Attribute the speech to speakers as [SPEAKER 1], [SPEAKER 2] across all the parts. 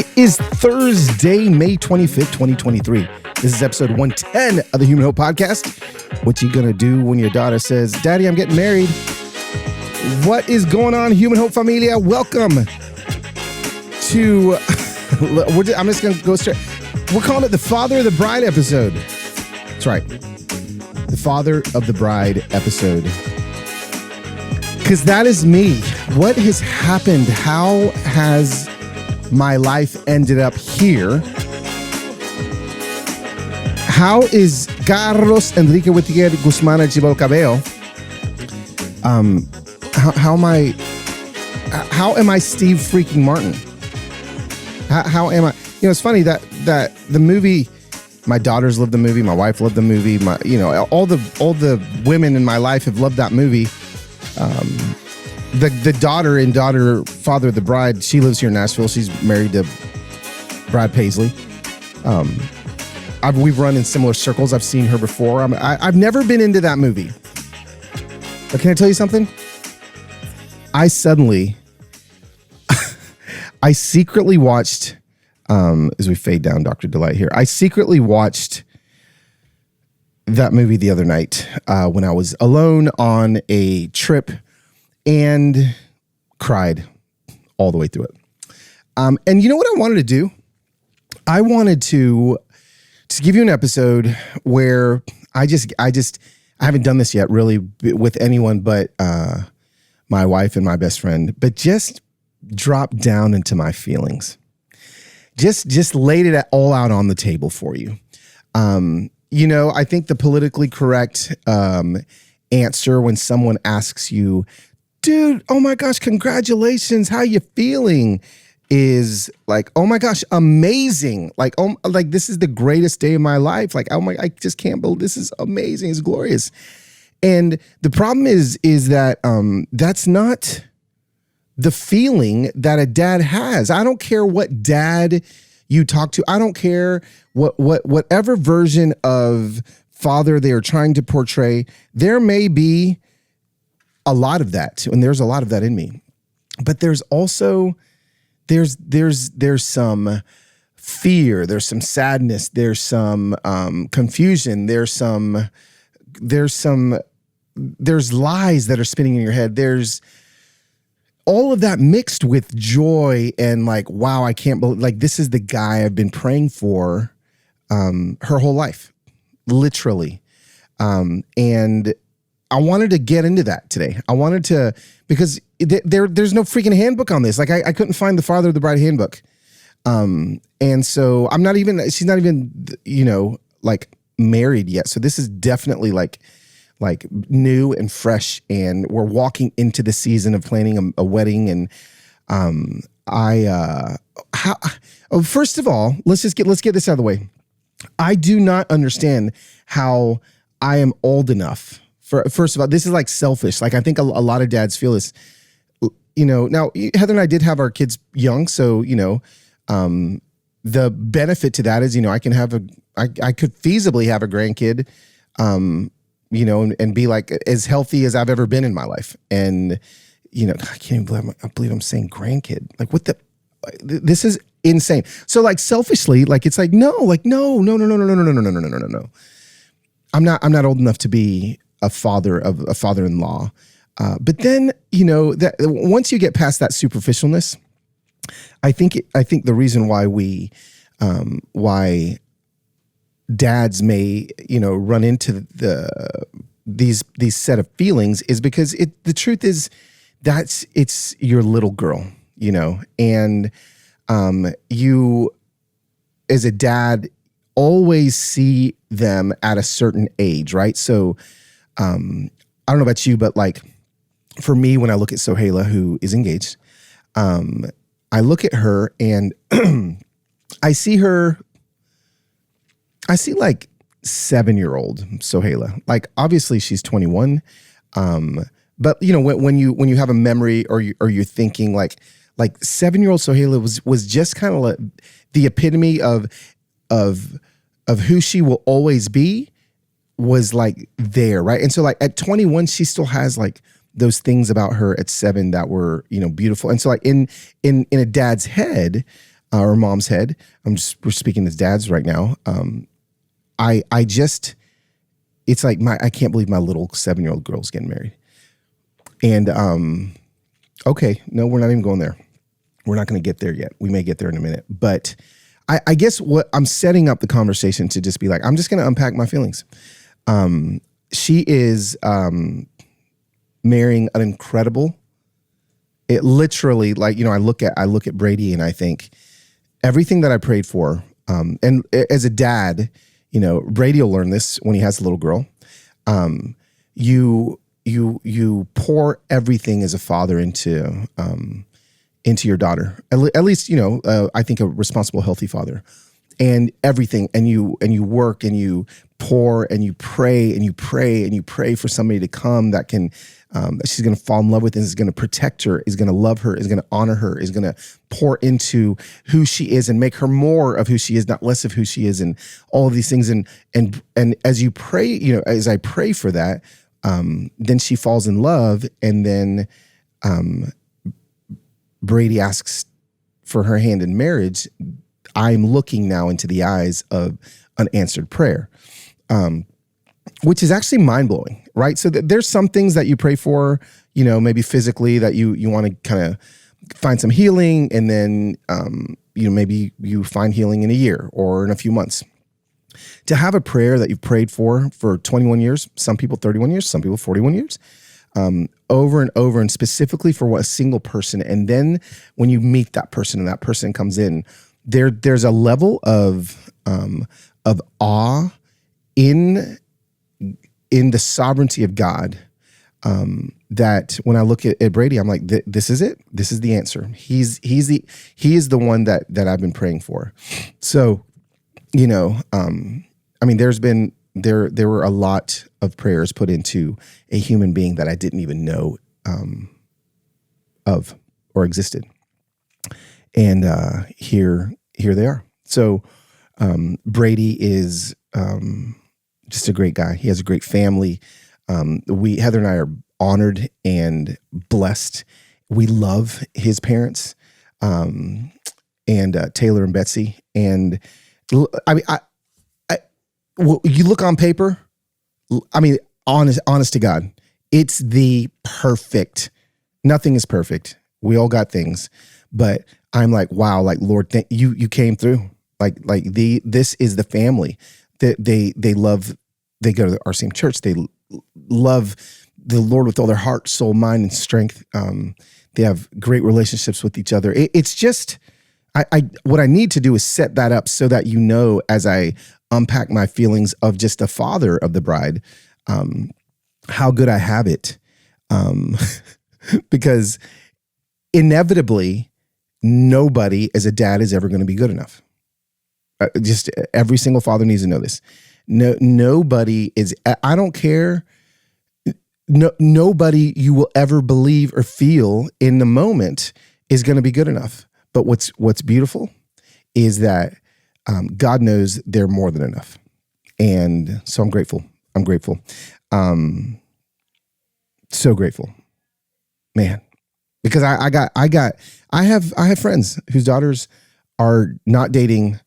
[SPEAKER 1] It is Thursday, May 25th, 2023. This is episode 110 of the Human Hope Podcast. What you gonna do when your daughter says, Daddy, I'm getting married? What is going on, Human Hope Familia? Welcome to, I'm just gonna go straight. We're calling it the Father of the Bride episode. That's right. The Father of the Bride episode. Because that is me. What has happened? How has my life ended up here? How is Carlos Enrique Whittier Guzman Archibald Cabello? How am I Steve freaking Martin? How am I? You know, it's funny that the movie, my daughters love the movie, my wife loved the movie, all the women in my life have loved that movie. The daughter in Father of the Bride, she lives here in Nashville. She's married to Brad Paisley. We've run in similar circles. I've seen her before. I've never been into that movie. But can I tell you something? I secretly watched, as we fade down Dr. Delight here, I secretly watched that movie the other night when I was alone on a trip and cried all the way through it. And you know what I wanted to do? I wanted to give you an episode where I haven't done this yet really with anyone but my wife and my best friend, but just drop down into my feelings. Just laid it all out on the table for you. I think the politically correct answer when someone asks you, dude, oh my gosh, congratulations, how you feeling? Is like, oh my gosh, amazing. Like, this is the greatest day of my life. Like, oh my, I just can't believe this is amazing. It's glorious. And the problem is that that's not the feeling that a dad has. I don't care what dad you talk to. I don't care whatever version of father they are trying to portray. There may be a lot of that, and there's a lot of that in me. But there's also there's some fear, there's some sadness, there's some confusion, there's lies that are spinning in your head. There's all of that mixed with joy and like, wow, I can't believe, like, this is the guy I've been praying for her whole life, literally. And I wanted to get into that today. I wanted to, because there's no freaking handbook on this. Like I couldn't find the Father of the Bride handbook. And so she's not even, like married yet. So this is definitely like new and fresh, and we're walking into the season of planning a wedding. And first of all, let's get this out of the way. I do not understand how I am old enough. First of all, this is like selfish. Like I think a lot of dads feel this, now Heather and I did have our kids young. So, the benefit to that is, I can I could feasibly have a grandkid, and be like as healthy as I've ever been in my life. And, I can't even believe I'm saying grandkid. Like this is insane. So like selfishly, like, it's like, no. I'm not old enough to be a father-in-law. But then, that once you get past that superficialness, I think the reason why why dads may, run into these set of feelings is because the truth is it's your little girl, and you as a dad always see them at a certain age, right? So I don't know about you, but like for me, when I look at Sohaila, who is engaged, I look at her and I see like 7-year-old Sohaila. Like obviously she's 21, but when you have a memory or you're thinking like 7-year-old Sohaila was just kind of like the epitome of who she will always be, was like there, right? And so like at 21, she still has like those things about her at 7 that were, beautiful. And so like in a dad's head, or mom's head. We're speaking as dads right now. I just, it's like I can't believe my little 7-year-old girl's getting married. And, okay, no, we're not even going there. We're not going to get there yet. We may get there in a minute, but I guess what I'm setting up the conversation to just be like, I'm just going to unpack my feelings. She is, marrying an incredible, it literally, like, you know, I look at Brady and I think everything that I prayed for, and as a dad, you know, Brady will learn this when he has a little girl. You pour everything as a father into your daughter. At least, you know, I think a responsible, healthy father, and everything. And you work and you pour and you pray and you pray and you pray for somebody to come that can, that she's going to fall in love with and is going to protect her, is going to love her, is going to honor her, is going to pour into who she is and make her more of who she is, not less of who she is, and all of these things. And as you pray, you know, as I pray for that, then she falls in love, and then Brady asks for her hand in marriage. I'm looking now into the eyes of unanswered prayer, which is actually mind-blowing, right? So there's some things that you pray for, you know, maybe physically that you want to kind of find some healing, and then, you know, maybe you find healing in a year or in a few months. To have a prayer that you've prayed for 21 years, some people 31 years, some people 41 years, over and over, and specifically for a single person. And then when you meet that person and that person comes in, there's a level of awe in the sovereignty of God, that when I look at Brady, I'm like, this is it. This is the answer. He is the one that I've been praying for. So, you know, I mean, there were a lot of prayers put into a human being that I didn't even know of or existed. And here they are. So Brady is just a great guy. He has a great family. Heather and I are honored and blessed. We love his parents, and Taylor and Betsy. And I mean, well, you look on paper, I mean, honest to God, it's the perfect. Nothing is perfect. We all got things, but I'm like, wow, like, Lord, you came through. Like this is the family that they love. They go to our same church. They love the Lord with all their heart, soul, mind, and strength. They have great relationships with each other. It's just, what I need to do is set that up so that, you know, as I unpack my feelings of just a father of the bride, how good I have it. Because inevitably, nobody as a dad is ever going to be good enough. Just every single father needs to know this. Nobody is, I don't care. Nobody you will ever believe or feel in the moment is going to be good enough. But what's beautiful is that God knows they're more than enough. And so I'm grateful. So grateful, man, because I have friends whose daughters are not dating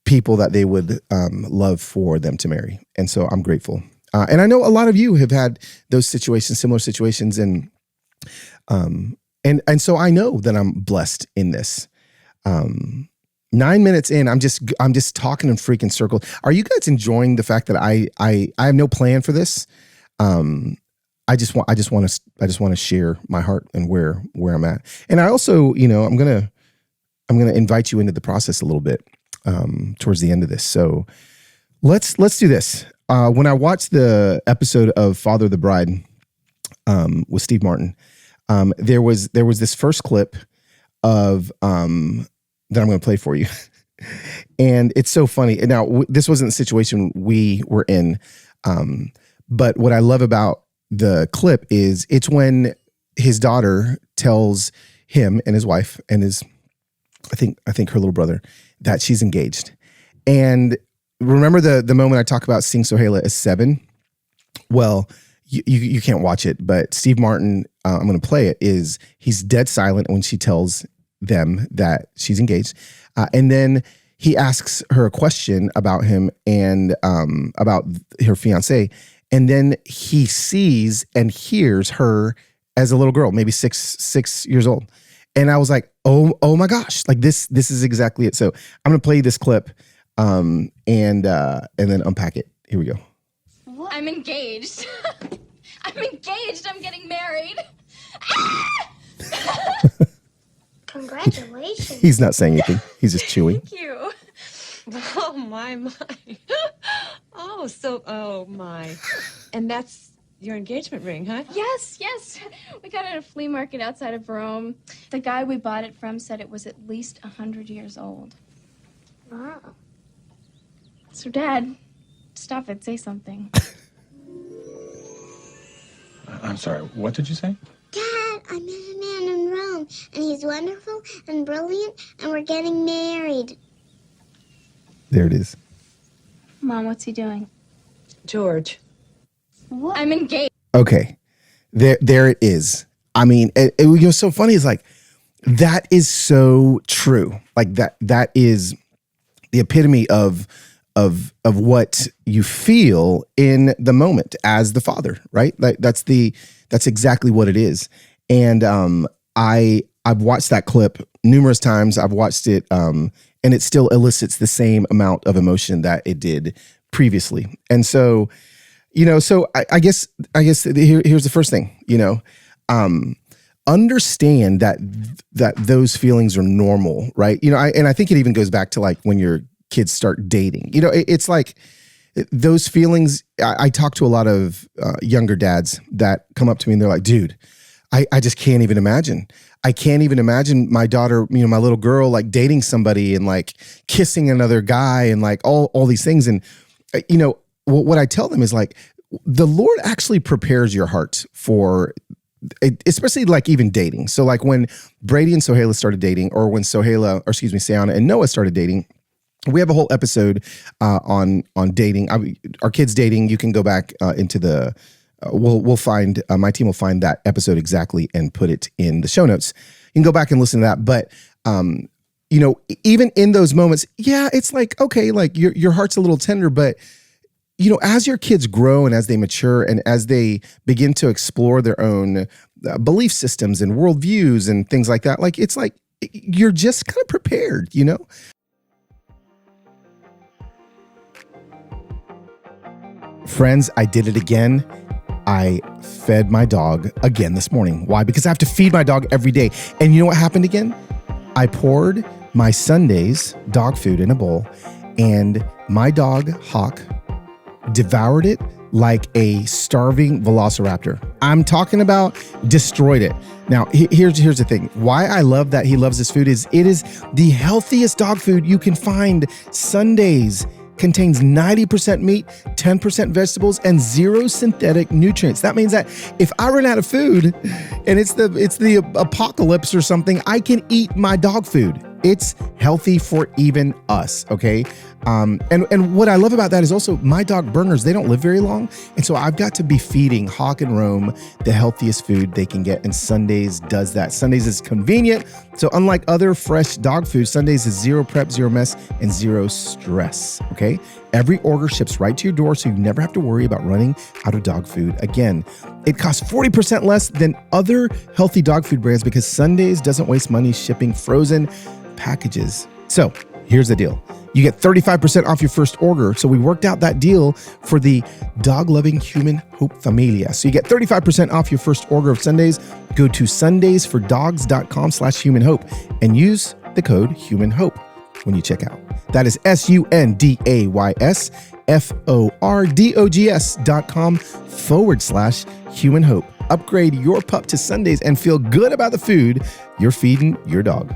[SPEAKER 1] people that they would love for them to marry. And so I'm grateful. And I know a lot of you have had those situations, similar situations. And so I know that I'm blessed in this. 9 minutes in, I'm just talking in freaking circles. Are you guys enjoying the fact that I have no plan for this? I just want to share my heart and where I'm at. And I also, you know, I'm going to invite you into the process a little bit towards the end of this. So let's do this. When I watched the episode of Father of the Bride with Steve Martin, there was this first clip of that I'm going to play for you. And it's so funny. And now this wasn't the situation we were in. But what I love about the clip is it's when his daughter tells him and his wife and I think her little brother, that she's engaged. And remember the moment I talk about seeing Sohaila as 7? Well, you can't watch it, but Steve Martin, I'm going to play it, he's dead silent when she tells them that she's engaged. And then he asks her a question about him and about her fiance. And then he sees and hears her as a little girl, maybe six years old. And I was like, oh my gosh, like this is exactly it. So I'm going to play this clip and then unpack it. Here we go.
[SPEAKER 2] What? I'm engaged. I'm engaged. I'm getting married.
[SPEAKER 3] Congratulations.
[SPEAKER 1] He's not saying anything. He's just chewing.
[SPEAKER 2] Thank you.
[SPEAKER 4] Oh, my. Oh, my. And that's your engagement ring, huh?
[SPEAKER 2] Yes. We got it at a flea market outside of Rome. The guy we bought it from said it was at least 100 years old.
[SPEAKER 3] Wow.
[SPEAKER 2] So, Dad, stop it. Say something.
[SPEAKER 5] I'm sorry, what did you say?
[SPEAKER 3] Dad, I met a man in Rome, and he's wonderful and brilliant, and we're getting married.
[SPEAKER 1] There it is.
[SPEAKER 2] Mom, what's he doing?
[SPEAKER 4] George.
[SPEAKER 2] What? I'm engaged.
[SPEAKER 1] Okay. There it is. I mean, it was so funny. It's like, that is so true. Like that is the epitome of what you feel in the moment as the father, right? Like that's exactly what it is. And I've watched that clip numerous times. I've watched it, and it still elicits the same amount of emotion that it did previously. And so, I guess here's the first thing, understand that those feelings are normal, right? And I think it even goes back to like when your kids start dating, it's like those feelings. I talk to a lot of younger dads that come up to me and they're like, dude, I just can't even imagine. I can't even imagine my daughter, my little girl, like dating somebody and like kissing another guy and like all these things. And, what I tell them is like, the Lord actually prepares your heart for, especially like even dating. So like when Brady and Sohaila started dating, or when Sayana and Noah started dating, we have a whole episode on dating. Our kids dating. You can go back into the. We'll find my team will find that episode exactly and put it in the show notes. You can go back and listen to that. But even in those moments, yeah, it's like okay, like your heart's a little tender, but. As your kids grow and as they mature and as they begin to explore their own belief systems and worldviews and things like that, like it's like you're just kind of prepared, Friends, I did it again. I fed my dog again this morning. Why? Because I have to feed my dog every day. And you know what happened again? I poured my Sunday's dog food in a bowl, and my dog, Hawk, devoured it like a starving velociraptor. I'm talking about destroyed it. Now, here's the thing. Why I love that he loves this food is it is the healthiest dog food you can find. Sundays contains 90% meat, 10% vegetables, and 0 synthetic nutrients. That means that if I run out of food and it's the apocalypse or something, I can eat my dog food. It's healthy for even us, okay? And what I love about that is also my dog Berners, they don't live very long. And so I've got to be feeding Hawk and Rome the healthiest food they can get. And Sundays does that. Sundays is convenient. So unlike other fresh dog food, Sundays is 0 prep, 0 mess, and 0 stress, okay? Every order ships right to your door, so you never have to worry about running out of dog food again. It costs 40% less than other healthy dog food brands because Sundays doesn't waste money shipping frozen packages. So here's the deal. You get 35% off your first order. So we worked out that deal for the dog-loving Human Hope Familia. So you get 35% off your first order of Sundays. Go to sundaysfordogs.com/humanhope and use the code HumanHope when you check out. That is sundaysfordogs.com/humanhope. Upgrade your pup to Sundays and feel good about the food you're feeding your dog.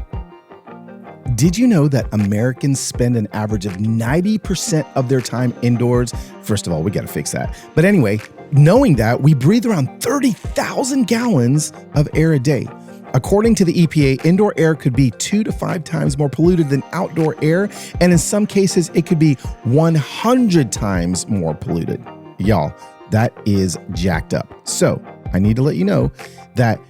[SPEAKER 1] Did you know that Americans spend an average of 90% of their time indoors? First of all, we got to fix that. But anyway, knowing that, we breathe around 30,000 gallons of air a day. According to the EPA, indoor air could be 2 to 5 times more polluted than outdoor air. And in some cases, it could be 100 times more polluted. Y'all, that is jacked up. So I need to let you know that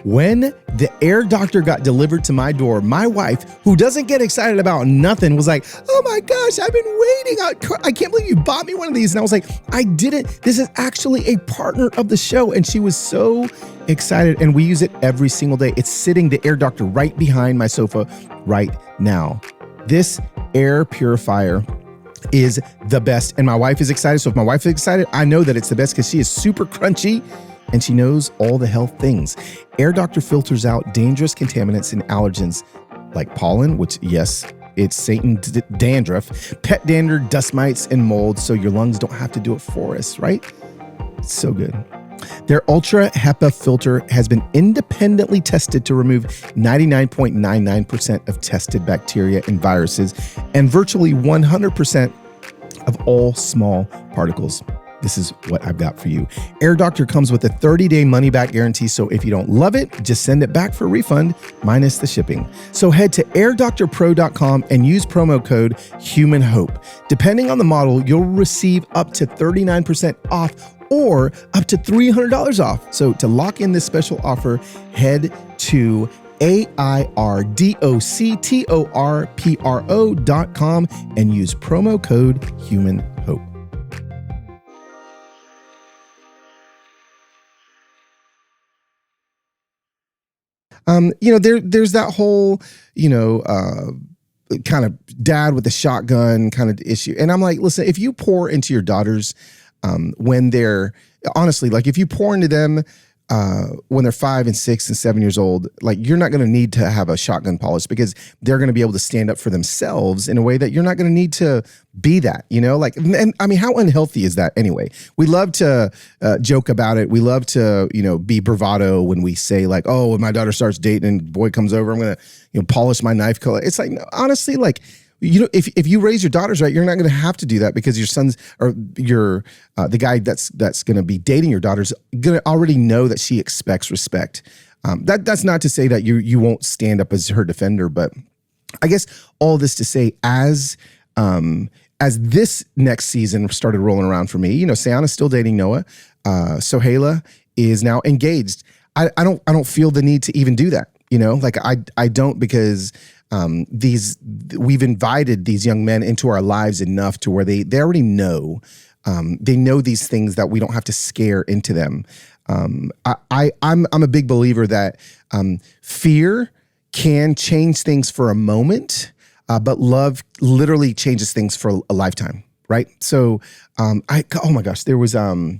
[SPEAKER 1] When the air doctor got delivered to my door, my wife, who doesn't get excited about nothing, was like, oh my gosh, I've been waiting. I can't believe you bought me one of these. And I was like, I didn't. This is actually a partner of the show. And she was so excited. And we use it every single day. It's sitting, the air doctor, right behind my sofa right now. This air purifier is the best. And my wife is excited. So if my wife is excited, I know that it's the best because she is super crunchy and she knows all the health things. Air Doctor filters out dangerous contaminants and allergens like pollen, which, yes, it's Satan dandruff, pet dander, dust mites, and mold, so your lungs don't have to do it for us, right? It's so good. Their Ultra HEPA filter has been independently tested to remove 99.99% of tested bacteria and viruses and virtually 100% of all small particles. This is what I've got for you. Air Doctor comes with a 30-day money-back guarantee, so if you don't love it, just send it back for a refund, minus the shipping. So head to airdoctorpro.com and use promo code HUMANHOPE. Depending on the model, you'll receive up to 39% off or up to $300 off. So to lock in this special offer, head to airdoctorpro.com and use promo code HUMANHOPE. There's that whole, kind of dad with the shotgun kind of issue. And I'm like, listen, if you pour into your daughters when they're, honestly, like if you pour into them when they're 5 and 6 and 7 years old, like you're not going to need to have a shotgun polish because they're going to be able to stand up for themselves in a way that you're not going to need to be that, like, and I mean, how unhealthy is that anyway? We love to joke about it. We love to, be bravado when we say like, oh, when my daughter starts dating and boy comes over, I'm going to, polish my knife color. It's like, no, honestly, like, if you raise your daughters right, you're not going to have to do that because your sons or the guy that's going to be dating your daughter's going to already know that she expects respect. That's not to say that you won't stand up as her defender, but I guess all this to say, as this next season started rolling around for me, Sayana's still dating Noah. Sohaila is now engaged. I don't feel the need to even do that. Like I don't, because we've invited these young men into our lives enough to where they already know, they know these things that we don't have to scare into them. I'm a big believer that fear can change things for a moment, but love literally changes things for a lifetime, right? So oh my gosh, there was I've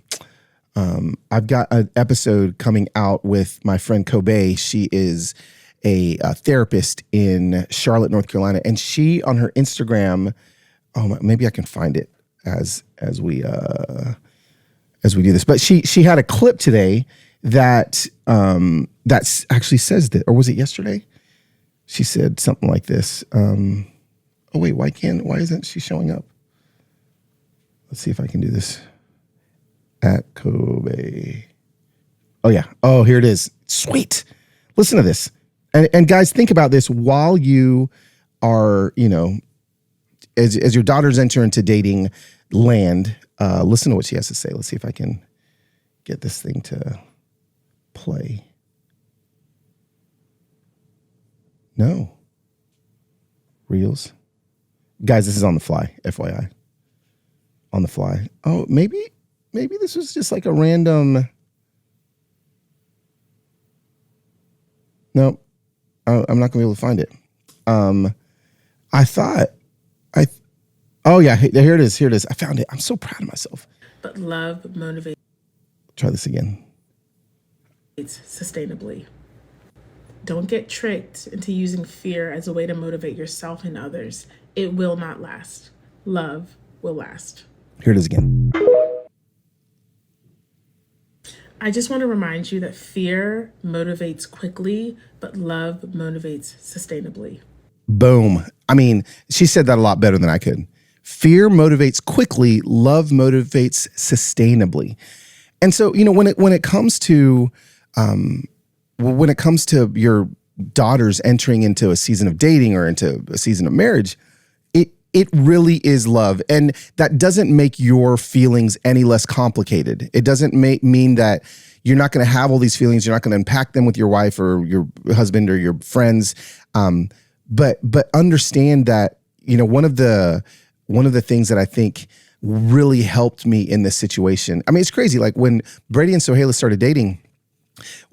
[SPEAKER 1] got an episode coming out with my friend Kobe. She is a therapist in Charlotte, North Carolina, and she on her Instagram, maybe I can find it as we do this. But she had a clip today that actually says that, or was it yesterday? She said something like this. Oh wait, why isn't she showing up? Let's see if I can do this. At Kobe. Oh yeah. Oh, here it is. Sweet. Listen to this. And guys, think about this while you are, as your daughters enter into dating land, listen to what she has to say. Let's see if I can get this thing to play. No. Reels. Guys, this is on the fly, FYI. On the fly. Oh, maybe this was just like a random. No, I'm not gonna be able to find it. Oh yeah, here it is. I found it. I'm so proud of myself.
[SPEAKER 6] But love motivates.
[SPEAKER 1] Try this again.
[SPEAKER 6] Sustainably. Don't get tricked into using fear as a way to motivate yourself and others. It will not last. Love will last.
[SPEAKER 1] Here it is again.
[SPEAKER 6] I just want to remind you that fear motivates quickly, but love motivates sustainably.
[SPEAKER 1] Boom. I mean, she said that a lot better than I could. Fear motivates quickly, love motivates sustainably. And so, when it comes to your daughters entering into a season of dating or into a season of marriage, it really is love. And that doesn't make your feelings any less complicated. It doesn't mean that, You're not going to have all these feelings. You're not going to unpack them with your wife or your husband or your friends. But understand that, one of the things that I think really helped me in this situation. I mean, it's crazy. Like when Brady and Sohaila started dating,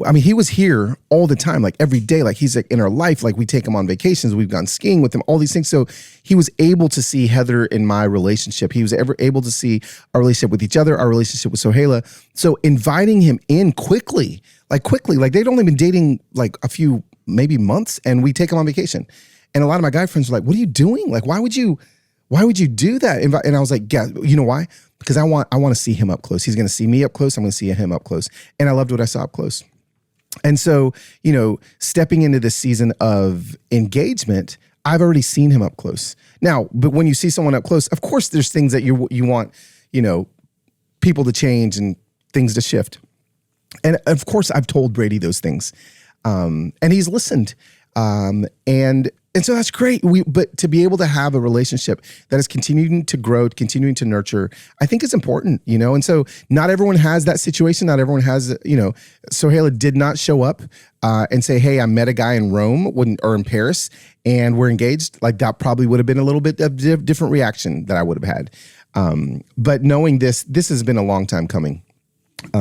[SPEAKER 1] I mean, he was here all the time, like every day. Like he's like in our life. Like we take him on vacations. We've gone skiing with him, all these things. So he was able to see Heather in my relationship. He was able to see our relationship with each other, our relationship with Sohaila. So inviting him in quickly, like they'd only been dating like a few, maybe months, and we take him on vacation. And a lot of my guy friends were like, what are you doing? Like, why would you do that? And I was like, yeah, you know why? Because I want to see him up close. He's going to see me up close. I'm going to see him up close. And I loved what I saw up close. And so, stepping into this season of engagement, I've already seen him up close. Now, but when you see someone up close, of course, there's things that you want, people to change and things to shift. And of course, I've told Brady those things. And he's listened. And so that's great. But to be able to have a relationship that is continuing to grow, continuing to nurture, I think is important, And so not everyone has that situation. Not everyone has, Sohaila did not show up and say, hey, I met a guy in Rome or in Paris and we're engaged. Like that probably would have been a little bit of different reaction that I would have had. But knowing this has been a long time coming.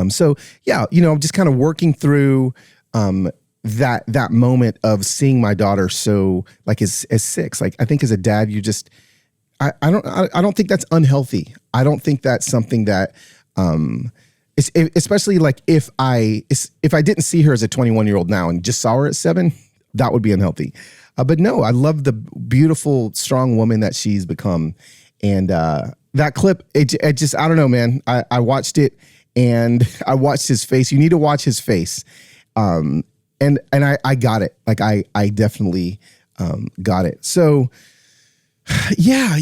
[SPEAKER 1] So yeah, just kind of working through, that moment of seeing my daughter so like as 6, like I think as a dad, you just, I don't think that's unhealthy. I don't think that's something that, especially like if I didn't see her as a 21-year-old now and just saw her at 7, that would be unhealthy. But no, I love the beautiful, strong woman that she's become. And, that clip, it just, I don't know, man, I watched it and I watched his face. You need to watch his face. And I got it. Like I definitely got it. So yeah,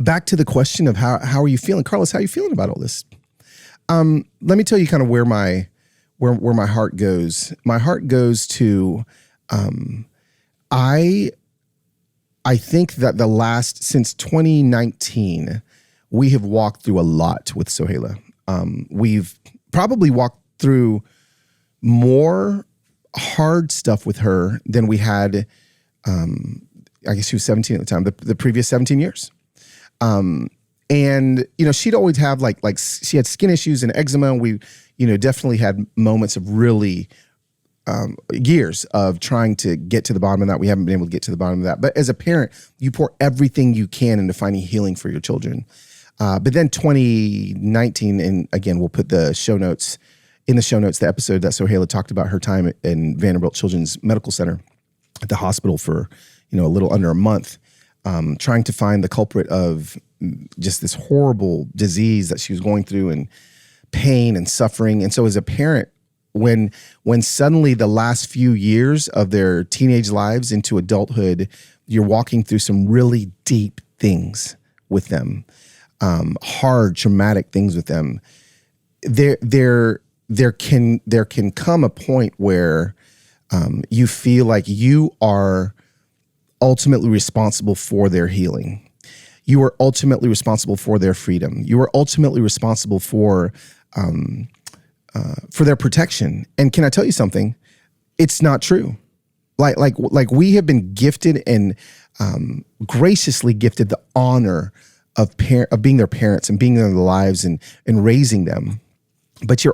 [SPEAKER 1] back to the question of how are you feeling? Carlos, how are you feeling about all this? Let me tell you kind of where my heart goes. My heart goes to I think that since 2019, we have walked through a lot with Sohaila. We've probably walked through more hard stuff with her than we had, I guess she was 17 at the time, the previous 17 years. And, she'd always have like she had skin issues and eczema. And we, definitely had moments of really, years of trying to get to the bottom of that. We haven't been able to get to the bottom of that. But as a parent, you pour everything you can into finding healing for your children. But then 2019, and again, we'll put the the episode that Sohaila talked about her time in Vanderbilt Children's Medical Center at the hospital for, a little under a month, trying to find the culprit of just this horrible disease that she was going through and pain and suffering. And so as a parent, when suddenly the last few years of their teenage lives into adulthood, you're walking through some really deep things with them, hard, traumatic things with them, there can come a point where you feel like you are ultimately responsible for their healing. You are ultimately responsible for their freedom. You are ultimately responsible for their protection. And can I tell you something? It's not true. Like we have been gifted and graciously gifted the honor of being their parents and being in their lives and raising them. But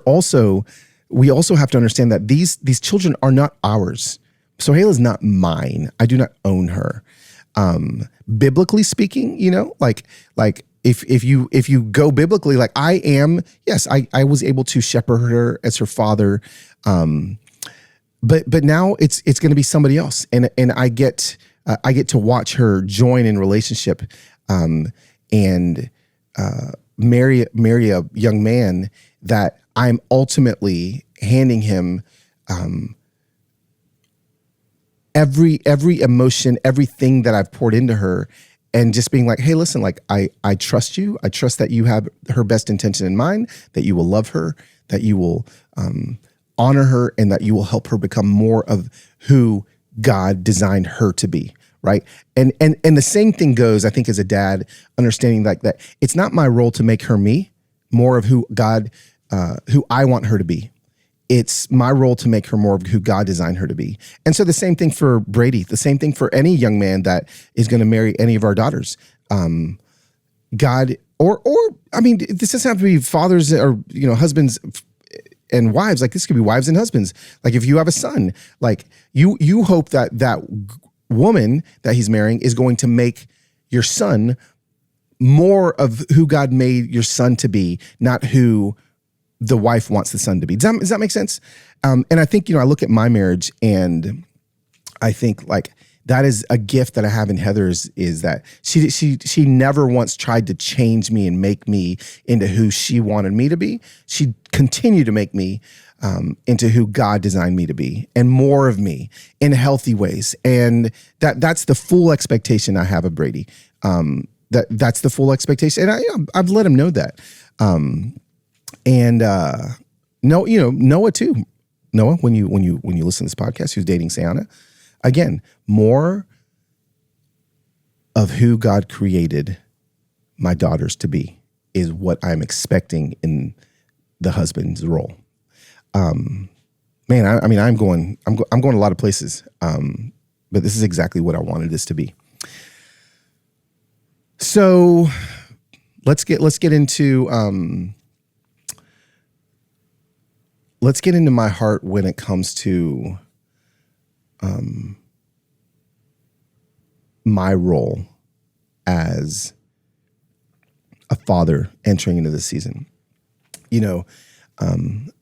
[SPEAKER 1] we also have to understand that these children are not ours. Sohaila is not mine. I do not own her. Biblically speaking, like if you go biblically, like I am, yes, I was able to shepherd her as her father. But now it's going to be somebody else. And I get to watch her join in relationship, and marry a young man that I'm ultimately handing him every emotion, everything that I've poured into her, and just being like, hey, listen, like I trust you. I trust that you have her best intention in mind, that you will love her, that you will honor her, and that you will help her become more of who God designed her to be. Right. And the same thing goes, I think, as a dad, understanding like that it's not my role to make her me, more of who God who I want her to be. It's my role to make her more of who God designed her to be. And so the same thing for Brady, the same thing for any young man that is going to marry any of our daughters. God, or I mean, this doesn't have to be fathers or, husbands and wives. Like, this could be wives and husbands. Like, if you have a son, like you hope that woman that he's marrying is going to make your son more of who God made your son to be, not who the wife wants the son to be. Does that make sense? And I think, I look at my marriage and I think like that is a gift that I have in Heather's, is that she never once tried to change me and make me into who she wanted me to be. She continued to make me into who God designed me to be, and more of me in healthy ways. And that's the full expectation I have of Brady. That's the full expectation. And I've let him know that. Noah too. Noah, when you listen to this podcast, who's dating Sohaila, again, more of who God created my daughters to be is what I'm expecting in the husband's role. I'm going a lot of places. But this is exactly what I wanted this to be. So let's get into my heart when it comes to my role as a father entering into this season.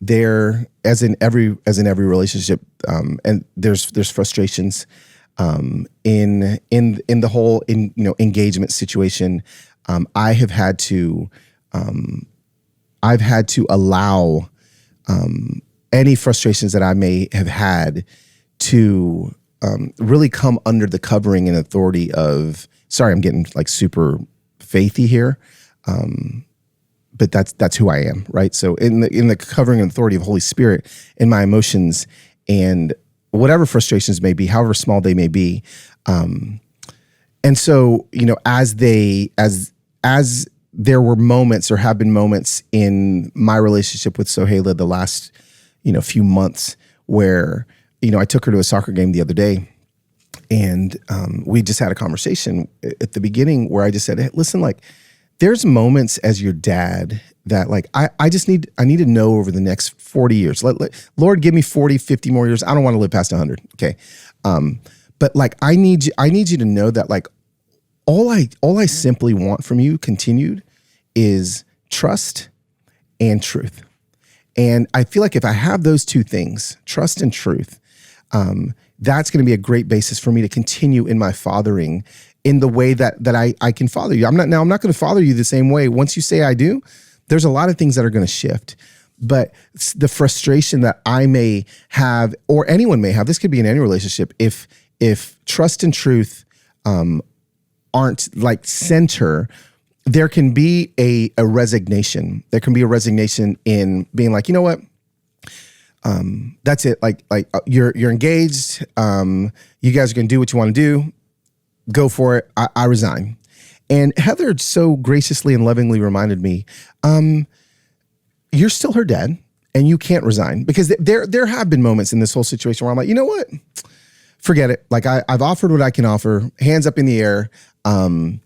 [SPEAKER 1] There, as in every relationship, and there's frustrations in the whole engagement situation. I've had to allow any frustrations that I may have had to really come under the covering and authority of. Sorry, I'm getting like super faithy here, but that's who I am, right? So in the covering and authority of Holy Spirit, in my emotions and whatever frustrations may be, however small they may be, and so as there were moments or have been moments in my relationship with Sohaila the last few months where I took her to a soccer game the other day, and we just had a conversation at the beginning where I just said, hey, listen, like, there's moments as your dad that like I need to know over the next 40 years. Lord, give me 40, 50 more years. I don't want to live past 100. Okay. But like I need you to know that like all I simply want from you continued is trust and truth. And I feel like if I have those two things, trust and truth, that's going to be a great basis for me to continue in my fathering in the way that I can father you. I'm not going to father you the same way. Once you say I do, there's a lot of things that are going to shift. But the frustration that I may have, or anyone may have, this could be in any relationship, if trust and truth aren't like center, there can be a resignation. There can be a resignation in being like, you know what? That's it. Like you're engaged. You guys are going to do what you want to do. Go for it. I resign. And Heather so graciously and lovingly reminded me, you're still her dad and you can't resign, because there have been moments in this whole situation where I'm like, you know what? Forget it. Like I've offered what I can offer, hands up in the air. I'm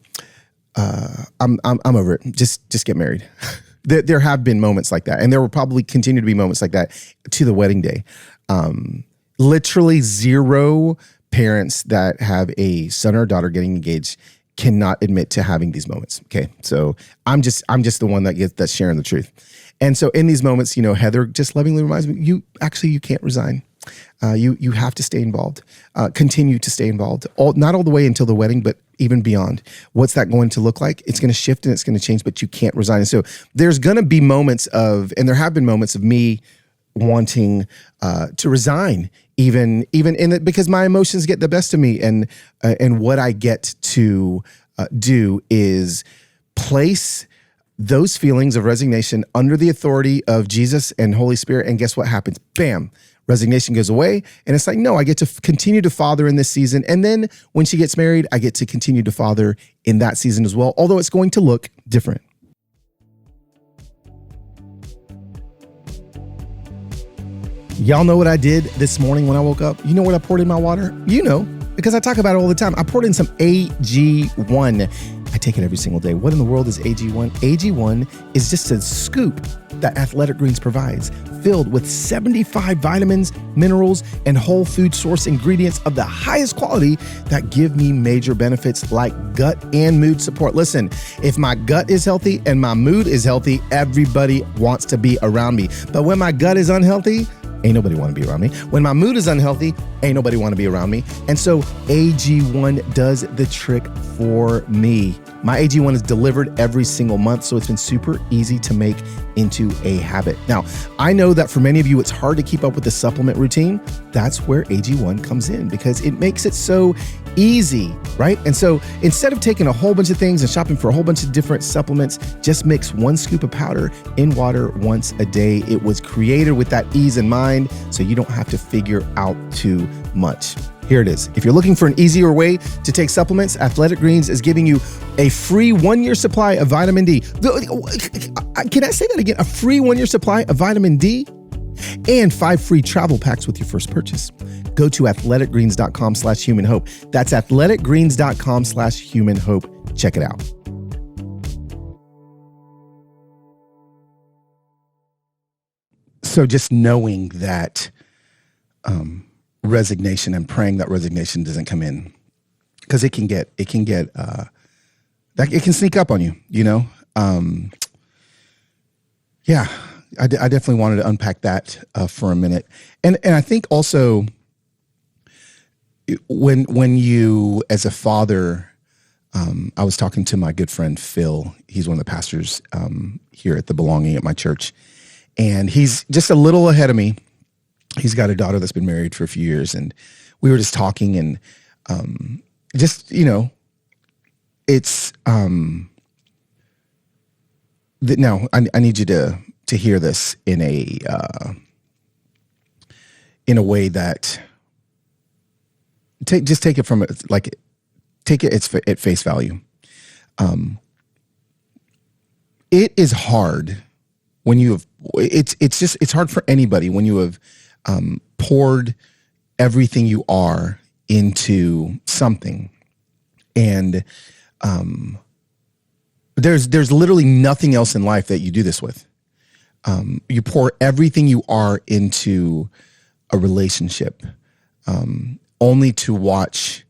[SPEAKER 1] over it. Just get married. There have been moments like that. And there will probably continue to be moments like that to the wedding day. Literally zero parents that have a son or daughter getting engaged cannot admit to having these moments. Okay. So I'm just the one that's sharing the truth. And so in these moments, Heather just lovingly reminds me, you can't resign. You have to stay involved, continue to stay involved, not all the way until the wedding, but even beyond. What's that going to look like? It's going to shift and it's going to change, but you can't resign. And so there's going to be moments and there have been moments of me wanting to resign, even in it, because my emotions get the best of me, and what I get to do is place those feelings of resignation under the authority of Jesus and Holy Spirit. And guess what happens? Bam. Resignation goes away. And it's like, no, I get to continue to father in this season. And then when she gets married, I get to continue to father in that season as well, although it's going to look different. Y'all know what I did this morning when I woke up? You know what I poured in my water? You know, because I talk about it all the time. I poured in some AG1. I take it every single day. What in the world is AG1? AG1 is just a scoop that Athletic Greens provides, filled with 75 vitamins, minerals, and whole food source ingredients of the highest quality that give me major benefits like gut and mood support. Listen, if my gut is healthy and my mood is healthy, everybody wants to be around me. But when my gut is unhealthy, ain't nobody want to be around me. When my mood is unhealthy, ain't nobody want to be around me. And so AG1 does the trick for me. My AG1 is delivered every single month, so it's been super easy to make into a habit. Now, I know that for many of you, it's hard to keep up with the supplement routine. That's where AG1 comes in because it makes it so easy, right? And so instead of taking a whole bunch of things and shopping for a whole bunch of different supplements, just mix 1 scoop of powder in water once a day. It was created with that ease in mind, so you don't have to figure out too much. Here it is. If you're looking for an easier way to take supplements, Athletic Greens is giving you a free 1-year supply of vitamin D. Can I say that again? A free 1-year supply of vitamin D and 5 free travel packs with your first purchase. Go to athleticgreens.com/humanhope. That's athleticgreens.com/humanhope. Check it out. So just knowing that, resignation and praying that resignation doesn't come in, because it can sneak up on you, you know? Yeah, I definitely wanted to unpack that for a minute. And I think also when you, as a father, I was talking to my good friend, Phil. He's one of the pastors here at the Belonging at my church. And he's just a little ahead of me. He's got a daughter that's been married for a few years, and we were just talking, and just, you know, it's now I need you to hear this in a way that take it from take it at face value. It is hard when you have it's hard for anybody when you have poured everything you are into something, and there's literally nothing else in life that you do this with. You pour everything you are into a relationship, only to watch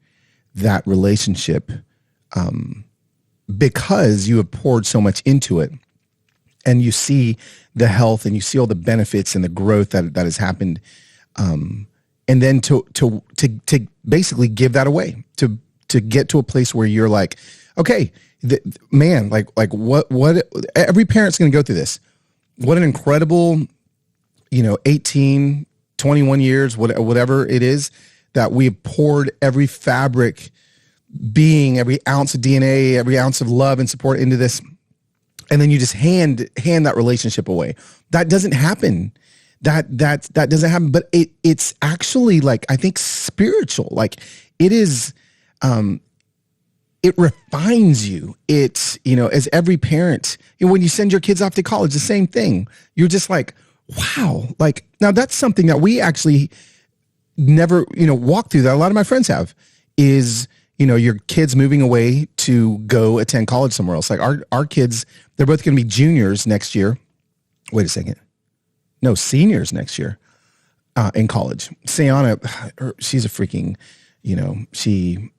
[SPEAKER 1] that relationship, because you have poured so much into it, and you see the health and you see all the benefits and the growth that has happened, and then to basically give that away, to get to a place where you're like, okay, man, like what every parent's going to go through this. What an incredible, 18, 21 years, whatever it is, that we have poured every fabric, being, every ounce of DNA, every ounce of love and support into this. And then you just hand that relationship away. That doesn't happen. That doesn't happen. But it's actually, like, I think, spiritual. Like, it is, it refines you. It's, as every parent, when you send your kids off to college, the same thing. You're just like, wow. Like, now that's something that we actually never, walk through, that a lot of my friends have, is, your kids moving away to go attend college somewhere else. Like our kids, they're both going to be juniors next year. Wait a second. No, seniors next year in college. Sayana, she's a freaking, she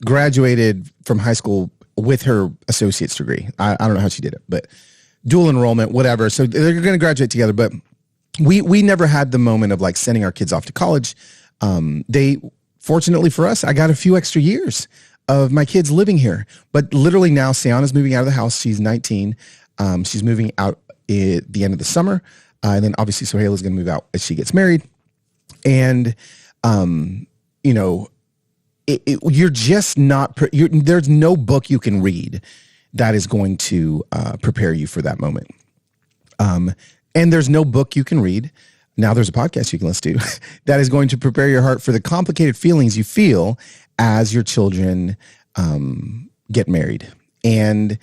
[SPEAKER 1] graduated from high school with her associate's degree. I don't know how she did it, but dual enrollment, whatever. So they're going to graduate together. But we never had the moment of like sending our kids off to college. Fortunately for us, I got a few extra years of my kids living here. But literally now, Sayana's moving out of the house. She's 19. She's moving out at the end of the summer. And then obviously Sohaila's going to move out as she gets married. And, you're just not, there's no book you can read that is going to prepare you for that moment. And there's no book you can read. Now there's a podcast you can listen to that is going to prepare your heart for the complicated feelings you feel as your children get married. And,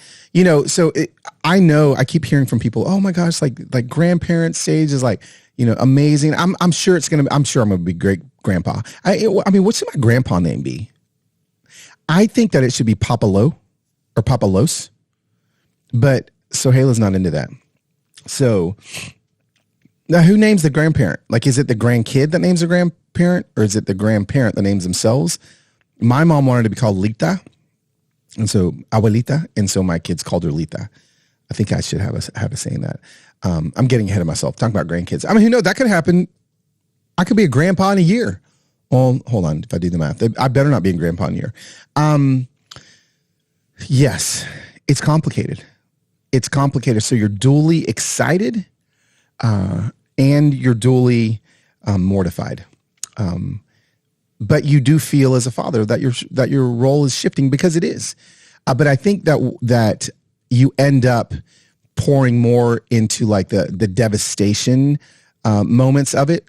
[SPEAKER 1] I know I keep hearing from people, oh my gosh, like grandparent stage is like, amazing. I'm sure I'm going to be great grandpa. I mean, what should my grandpa name be? I think that it should be Papalo or Papalos, but Sohaila's not into that. So now who names the grandparent? Like, is it the grandkid that names the grandparent, or is it the grandparent that names themselves? My mom wanted to be called Lita, and so Abuelita, and so my kids called her Lita. I think I should have a saying that. I'm getting ahead of myself talking about grandkids. I mean, who knows? That could happen. I could be a grandpa in a year. Well, hold on. If I do the math, I better not be a grandpa in a year. Yes, it's complicated. It's complicated. So you're duly excited, and you're duly mortified. But you do feel as a father that your role is shifting, because it is. But I think that you end up pouring more into like the devastation moments of it.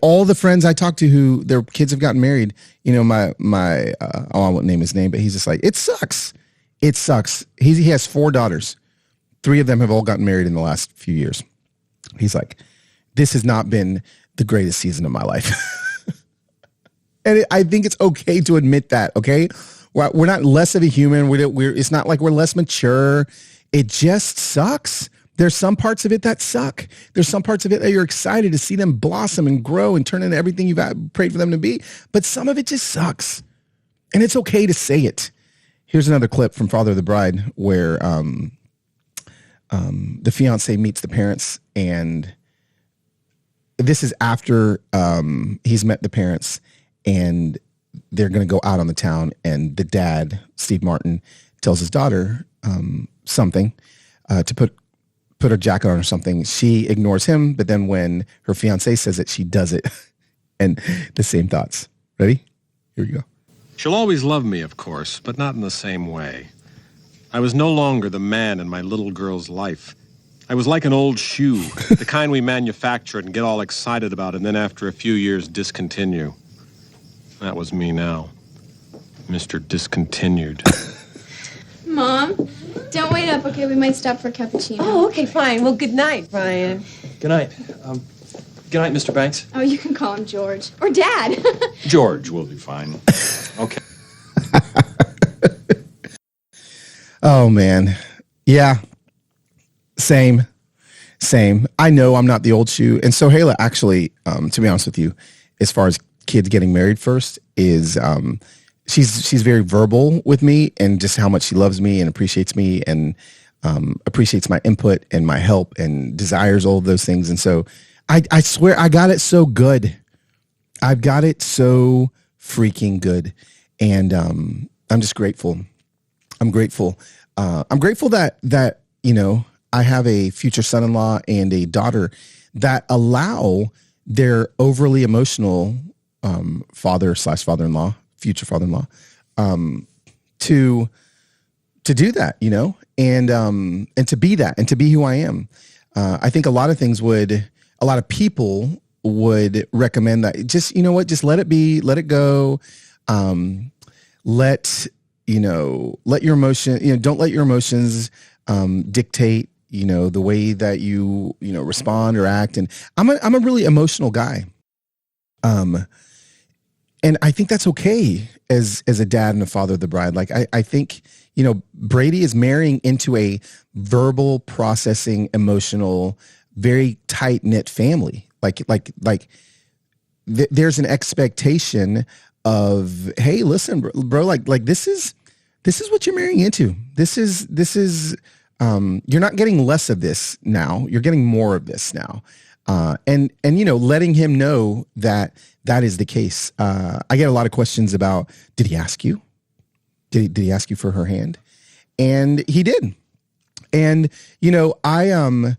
[SPEAKER 1] All the friends I talk to who their kids have gotten married, I won't name his name, but he's just like, it sucks. It sucks. He has 4 daughters. 3 of them have all gotten married in the last few years. He's like, this has not been the greatest season of my life. And I think it's okay to admit that. Okay. We're not less of a human. It's not like we're less mature. It just sucks. There's some parts of it that suck. There's some parts of it that you're excited to see them blossom and grow and turn into everything you've prayed for them to be. But some of it just sucks. And it's okay to say it. Here's another clip from Father of the Bride where the fiance meets the parents, and this is after he's met the parents, and they're going to go out on the town, and the dad, Steve Martin, tells his daughter something to put her jacket on or something. She ignores him, but then when her fiance says it, she does it. And the same thoughts. Ready? Here we go.
[SPEAKER 7] She'll always love me, of course, but not in the same way. I was no longer the man in my little girl's life. I was like an old shoe, the kind we manufacture and get all excited about, and then after a few years discontinue. That was me now. Mr. Discontinued.
[SPEAKER 2] Mom, don't wait up, okay? We might stop for a cappuccino.
[SPEAKER 4] Oh, okay, fine. Well, good night, Brian.
[SPEAKER 5] Good night. Good night, Mr. Banks.
[SPEAKER 2] Oh, you can call him George. Or Dad.
[SPEAKER 5] George will be fine. Okay.
[SPEAKER 1] Oh, man. Yeah. Same. I know I'm not the old shoe. And Sohaila, actually, to be honest with you, as far as kids getting married first, is she's very verbal with me, and just how much she loves me and appreciates me, and appreciates my input and my help and desires all of those things. And so I swear I got it so good. I've got it so freaking good. And I'm just grateful. I'm grateful. I'm grateful that I have a future son-in-law and a daughter that allow their overly emotional father/father-in-law, future father-in-law, to do that, and to be that, and to be who I am. I think a lot of people would recommend that. Just, just let it be, let it go. Let your emotion, don't let your emotions dictate, the way that you respond or act. And I'm a really emotional guy. And I think that's okay as a dad and a father of the bride. Like, I think, Brady is marrying into a verbal, processing, emotional, very tight knit family. There's an expectation of, hey, listen, bro, like this is what you're marrying into. This is you're not getting less of this now. You're getting more of this now. And letting him know that is the case. I get a lot of questions about, did he ask you? Did he ask you for her hand? And he did. And, I,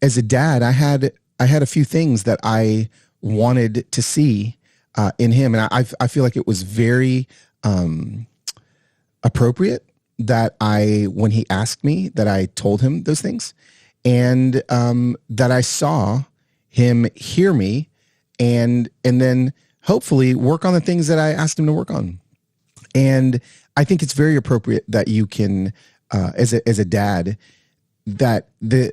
[SPEAKER 1] as a dad, I had a few things that I wanted to see in him. And I feel like it was very appropriate that when he asked me, that I told him those things, and that I saw him hear me and then hopefully work on the things that I asked him to work on. And I think it's very appropriate that you can, as a dad, that the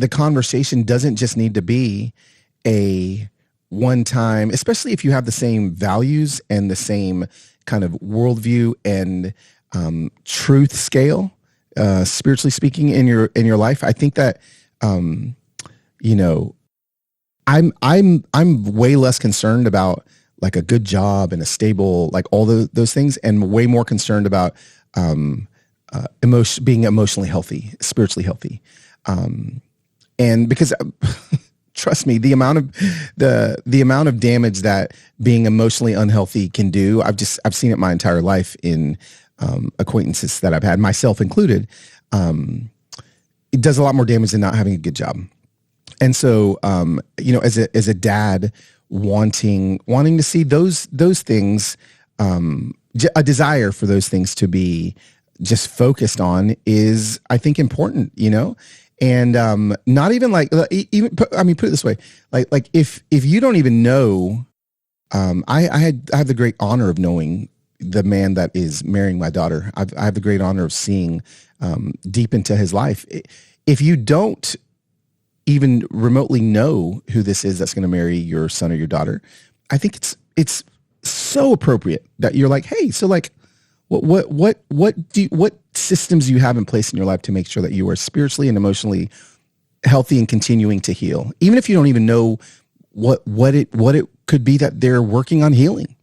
[SPEAKER 1] conversation doesn't just need to be, a one time, especially if you have the same values and the same kind of worldview and truth scale, spiritually speaking, in your life. I think that you know, I'm way less concerned about like a good job and a stable, like all those things, and way more concerned about being emotionally healthy, spiritually healthy. And because trust me, the amount of damage that being emotionally unhealthy can do, I've seen it my entire life in acquaintances that I've had, myself included. It does a lot more damage than not having a good job. And so, as a dad, wanting to see those things, a desire for those things to be just focused on is, I think, important, and not even like, put it this way, like if you don't even know, I have the great honor of knowing the man that is marrying my daughter. I have the great honor of seeing deep into his life. If you don't even remotely know who this is that's going to marry your son or your daughter, I think it's so appropriate that you're like, hey, so like, what systems do you have in place in your life to make sure that you are spiritually and emotionally healthy and continuing to heal, even if you don't even know what it could be that they're working on healing.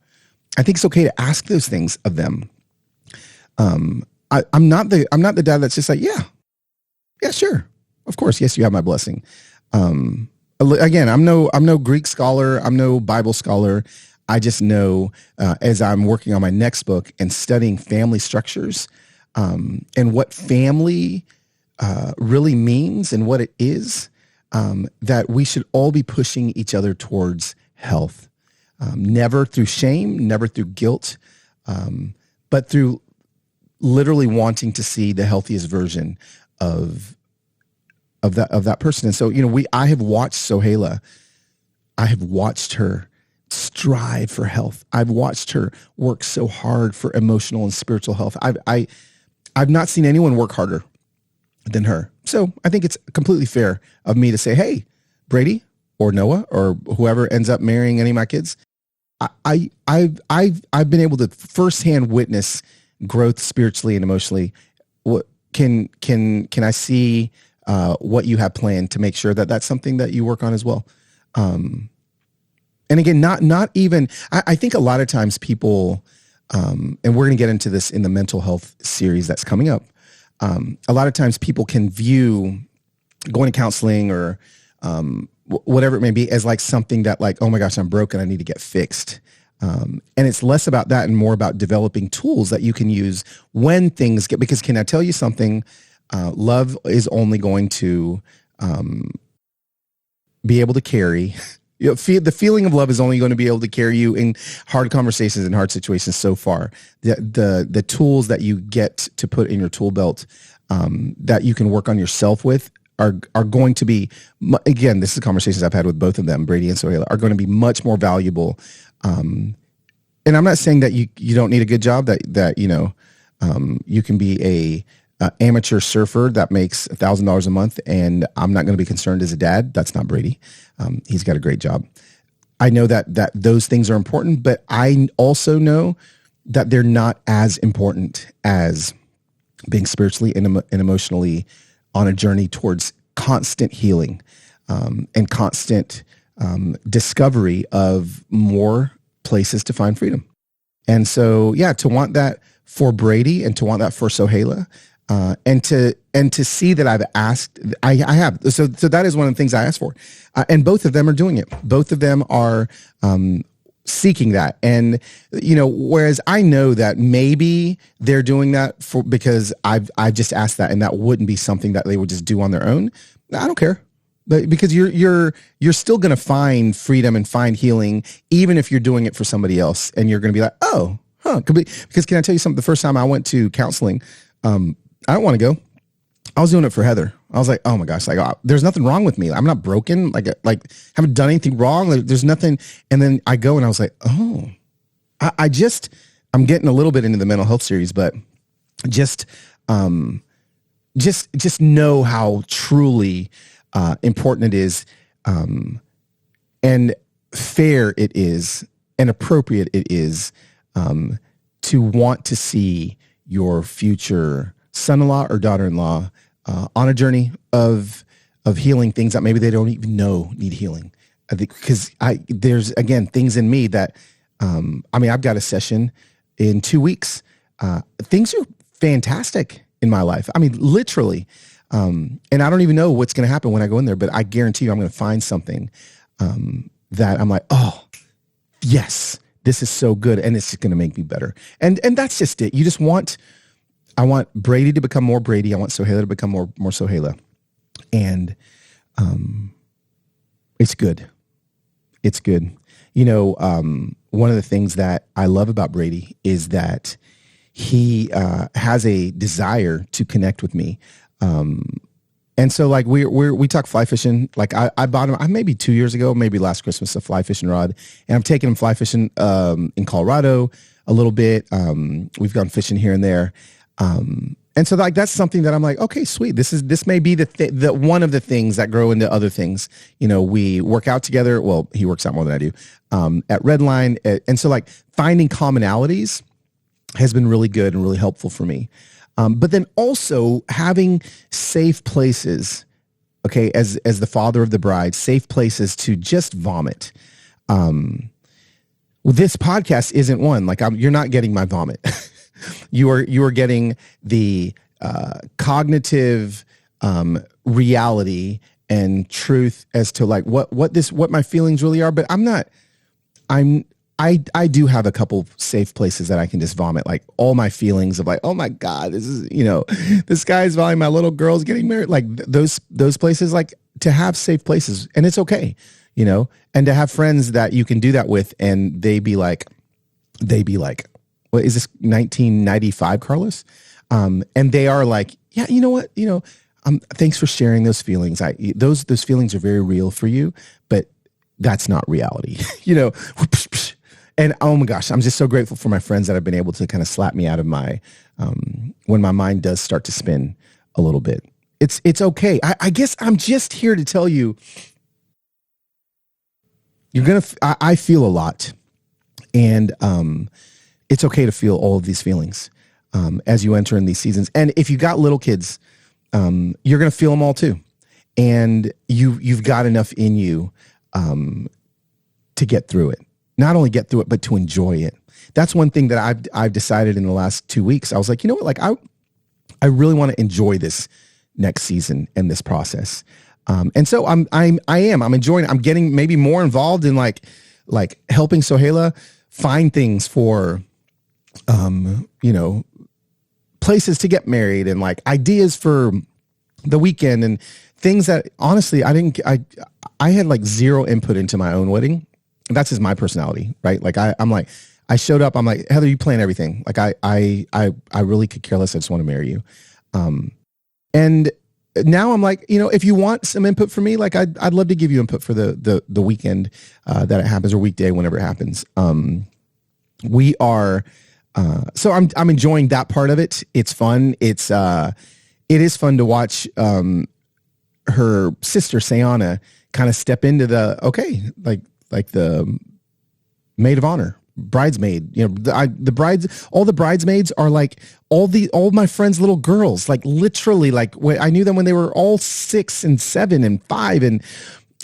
[SPEAKER 1] I think it's okay to ask those things of them. I'm not the dad that's just like, yeah, sure. Of course. Yes, you have my blessing. Again, I'm no Greek scholar. I'm no Bible scholar. I just know, as I'm working on my next book and studying family structures, and what family, really means and what it is, that we should all be pushing each other towards health. Never through shame, never through guilt, but through literally wanting to see the healthiest version of that person. And so, I have watched Sohaila. I have watched her strive for health. I've watched her work so hard for emotional and spiritual health. I've not seen anyone work harder than her. So I think it's completely fair of me to say, hey, Brady or Noah or whoever ends up marrying any of my kids, I've been able to firsthand witness growth spiritually and emotionally. What can I see what you have planned to make sure that that's something that you work on as well? And again, not even, I think a lot of times people, and we're going to get into this in the mental health series that's coming up. A lot of times people can view going to counseling or whatever it may be as like something that like, oh my gosh, I'm broken, I need to get fixed. And it's less about that and more about developing tools that you can use when things get, because can I tell you something? Love is only going to be able to carry, the feeling of love is only going to be able to carry you in hard conversations and hard situations so far. The tools that you get to put in your tool belt, that you can work on yourself with are going to be, again, this is conversations I've had with both of them, Brady and Sohaila, are going to be much more valuable. And I'm not saying that you don't need a good job, that you can be a amateur surfer that makes $1,000 a month, and I'm not going to be concerned as a dad. That's not Brady. He's got a great job. I know that those things are important, but I also know that they're not as important as being spiritually and emotionally on a journey towards constant healing, and constant discovery of more places to find freedom. And so, to want that for Brady and to want that for Sohaila, and to see that I've asked, I have. So that is one of the things I asked for. And both of them are doing it. Both of them are seeking that. And, whereas I know that maybe they're doing that because I've just asked that, and that wouldn't be something that they would just do on their own. I don't care. But because you're still going to find freedom and find healing, even if you're doing it for somebody else, and you're going to be like, oh, huh. Because can I tell you something? The first time I went to counseling, I don't want to go. I was doing it for Heather. I was like, oh my gosh, like, there's nothing wrong with me. I'm not broken. Like haven't done anything wrong. Like, there's nothing. And then I go and I was like, oh, I'm getting a little bit into the mental health series, but just know how truly important it is and fair it is and appropriate it is to want to see your future son-in-law or daughter-in-law on a journey of healing things that maybe they don't even know need healing. Because there's, again, things in me that, I've got a session in 2 weeks. Things are fantastic in my life. I mean, literally. And I don't even know what's going to happen when I go in there, but I guarantee you I'm going to find something that I'm like, oh, yes, this is so good. And it's going to make me better. And that's just it. You just I want Brady to become more Brady. I want Sohaila to become more Sohaila. And it's good. It's good. One of the things that I love about Brady is that he has a desire to connect with me. And so like we talk fly fishing. Like I bought him maybe 2 years ago, maybe last Christmas, a fly fishing rod, and I'm taking him fly fishing in Colorado a little bit. We've gone fishing here and there. And so like that's something that I'm like, okay, sweet. This may be the one of the things that grow into other things. We work out together. Well, he works out more than I do at Redline, and so like finding commonalities has been really good and really helpful for me. But then also having safe places, okay, as the father of the bride, safe places to just vomit. This podcast isn't one. Like you're not getting my vomit. You are getting the cognitive reality and truth as to like what my feelings really are. But I do have a couple safe places that I can just vomit like all my feelings of like, oh my God, this is, this guy's vomiting, my little girl's getting married. Like those places, like to have safe places, and it's okay, and to have friends that you can do that with. And they be like, what is this 1995, Carlos? And they are like, yeah, you know what? Thanks for sharing those feelings. Those feelings are very real for you, but that's not reality, And oh my gosh, I'm just so grateful for my friends that have been able to kind of slap me out of my, when my mind does start to spin a little bit. It's okay. I guess I'm just here to tell you, I feel a lot, and it's okay to feel all of these feelings as you enter in these seasons. And if you got little kids, you're going to feel them all too. And you've got enough in you to get through it. Not only get through it, but to enjoy it. That's one thing that I've decided in the last 2 weeks. I was like, you know what? Like I really want to enjoy this next season and this process. And so I'm enjoying it. I'm getting maybe more involved in like helping Sohaila find things for, places to get married and like ideas for the weekend and things that honestly, I had like zero input into my own wedding. That's just my personality, right? Like I'm like, I showed up, I'm like, Heather, you plan everything. Like I really could care less. I just want to marry you. And now I'm like, if you want some input from me, like I'd love to give you input for the weekend that it happens, or weekday, whenever it happens. We are, so I'm enjoying that part of it. It's fun. It is fun to watch her sister Sayana kind of step into like the maid of honor, bridesmaid. All the bridesmaids are like all my friends' little girls. Like literally, like I knew them when they were all 6 and 7 and 5, and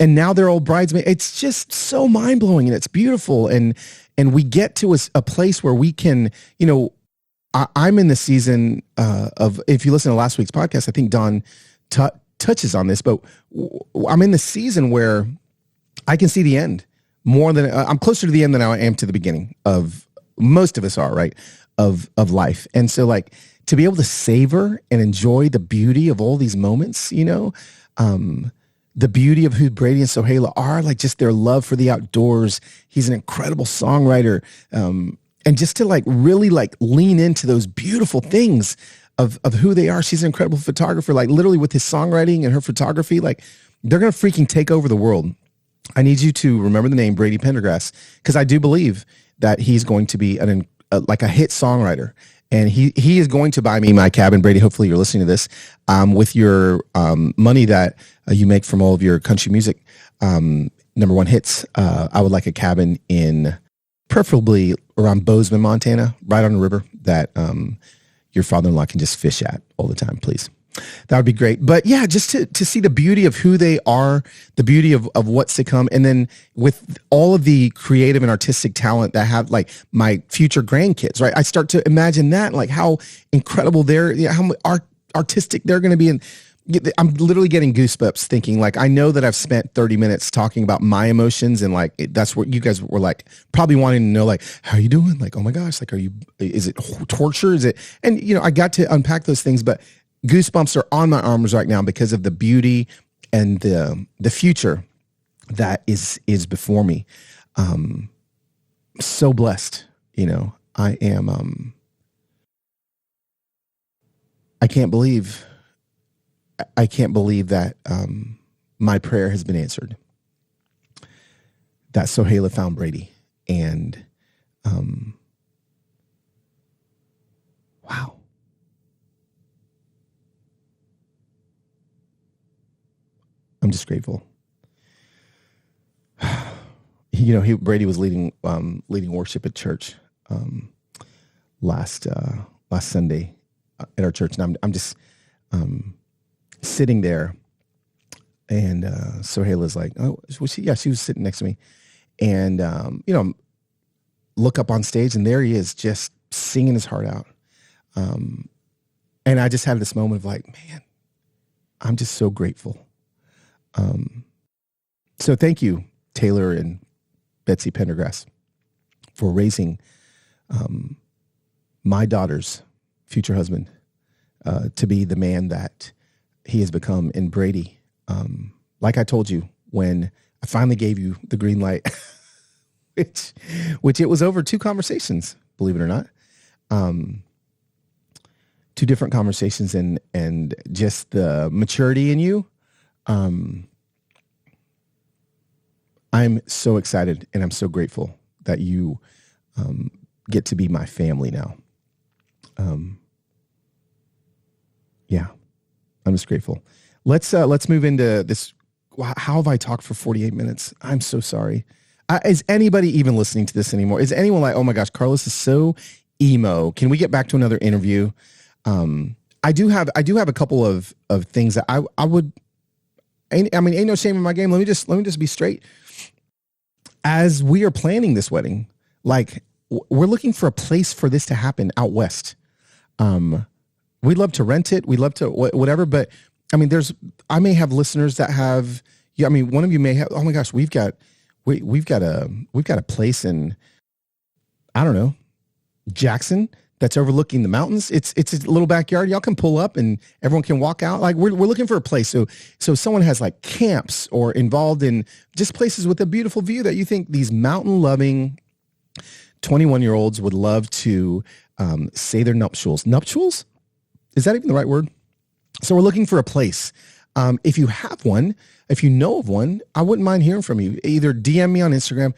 [SPEAKER 1] now they're all bridesmaids. It's just so mind blowing, and it's beautiful. And we get to a place where we can, I'm in the season of, if you listen to last week's podcast, I think Don touches on this, but I'm in the season where I can see the end more than I'm closer to the end than I am to the beginning of, most of us are, right, of life. And so like to be able to savor and enjoy the beauty of all these moments, the beauty of who Brady and Sohaila are, like just their love for the outdoors. He's an incredible songwriter. And just to like really like lean into those beautiful things of who they are. She's an incredible photographer, like literally with his songwriting and her photography, like they're going to freaking take over the world. I need you to remember the name Brady Pendergrass, because I do believe that he's going to be like a hit songwriter. And he is going to buy me my cabin. Brady, hopefully you're listening to this, with your money that you make from all of your country music. number one hits. I would like a cabin in preferably around Bozeman, Montana, right on the river that your father-in-law can just fish at all the time, please. That would be great. But yeah, just to see the beauty of who they are, the beauty of what's to come. And then with all of the creative and artistic talent that have like my future grandkids, right? I start to imagine that, like how incredible how artistic they're going to be. And I'm literally getting goosebumps thinking like, I know that I've spent 30 minutes talking about my emotions and like, that's what you guys were like, probably wanting to know, like, how are you doing? Like, oh my gosh, like, is it torture? Is it, and I got to unpack those things, but goosebumps are on my arms right now because of the beauty and the future that is before me. So blessed, I am, I can't believe that my prayer has been answered. That Sohaila found Brady. And wow. I'm just grateful. Brady was leading worship at church last Sunday at our church, and I'm just sitting there, and Sohaila's like, oh, she was sitting next to me, and look up on stage, and there he is, just singing his heart out, and I just had this moment of like, man, I'm just so grateful. So thank you, Taylor and Betsy Pendergrass, for raising my daughter's future husband to be the man that he has become in Brady. Like I told you, when I finally gave you the green light, which it was over 2 conversations, believe it or not, 2 different conversations, and just the maturity in you. I'm so excited and I'm so grateful that you get to be my family now. Yeah, I'm just grateful. Let's move into this. How have I talked for 48 minutes? I'm so sorry. Is anybody even listening to this anymore? Is anyone like, oh my gosh, Carlos is so emo. Can we get back to another interview? I do have a couple of things that I would. Ain't no shame in my game. Let me just be straight. As we are planning this wedding, like we're looking for a place for this to happen out west. We'd love to rent it. We'd love to whatever. But I may have listeners that have. Yeah, one of you may have. Oh my gosh, we've got a place in, I don't know, Jackson, that's overlooking the mountains. It's a little backyard. Y'all can pull up and everyone can walk out. Like we're looking for a place. So someone has like camps or involved in just places with a beautiful view that you think these mountain loving 21-year-olds would love to say their nuptials. Nuptials? Is that even the right word? So we're looking for a place. If you have one, if you know of one, I wouldn't mind hearing from you. Either DM me on Instagram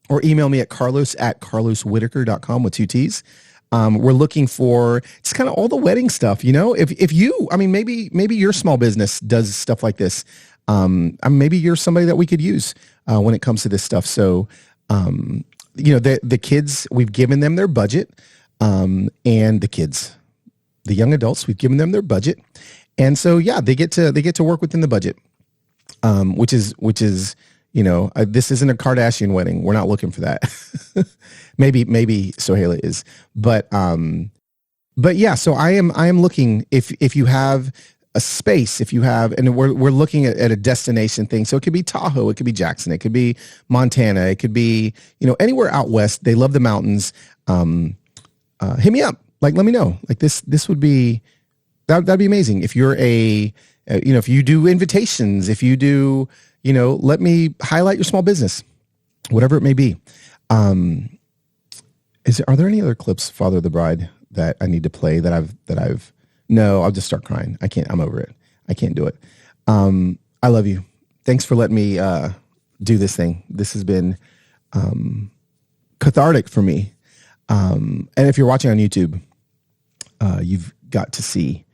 [SPEAKER 1] or email me at carlos@carloswhitaker.com with 2 T's. We're looking for just kind of all the wedding stuff, if you, maybe your small business does stuff like this. Maybe you're somebody that we could use when it comes to this stuff. So, the kids, we've given them their budget, and the young adults, we've given them their budget. And so, yeah, they get to work within the budget, which is, this isn't a Kardashian wedding. We're not looking for that. maybe Sohaila is, but yeah. So I am looking if you have a space, and we're looking at a destination thing. So it could be Tahoe, it could be Jackson, it could be Montana, it could be, anywhere out west. They love the mountains. Hit me up. Like, let me know. Like this would be, that'd be amazing. If you're if you do invitations, if you do, let me highlight your small business, whatever it may be. Are there any other clips, Father of the Bride, that I need to play no, I'll just start crying. I'm over it. I can't do it. I love you. Thanks for letting me, do this thing. This has been, cathartic for me. And if you're watching on YouTube, you've got to see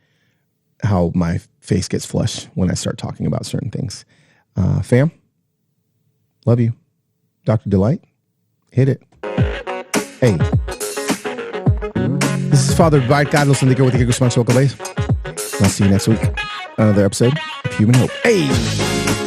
[SPEAKER 1] how my face gets flushed when I start talking about certain things. Fam, Love you. Dr. Delight, hit it. Hey. This is Father by God, listen to the girl with the giggle smile, so I'll see you next week. Another episode of Human Hope. Hey.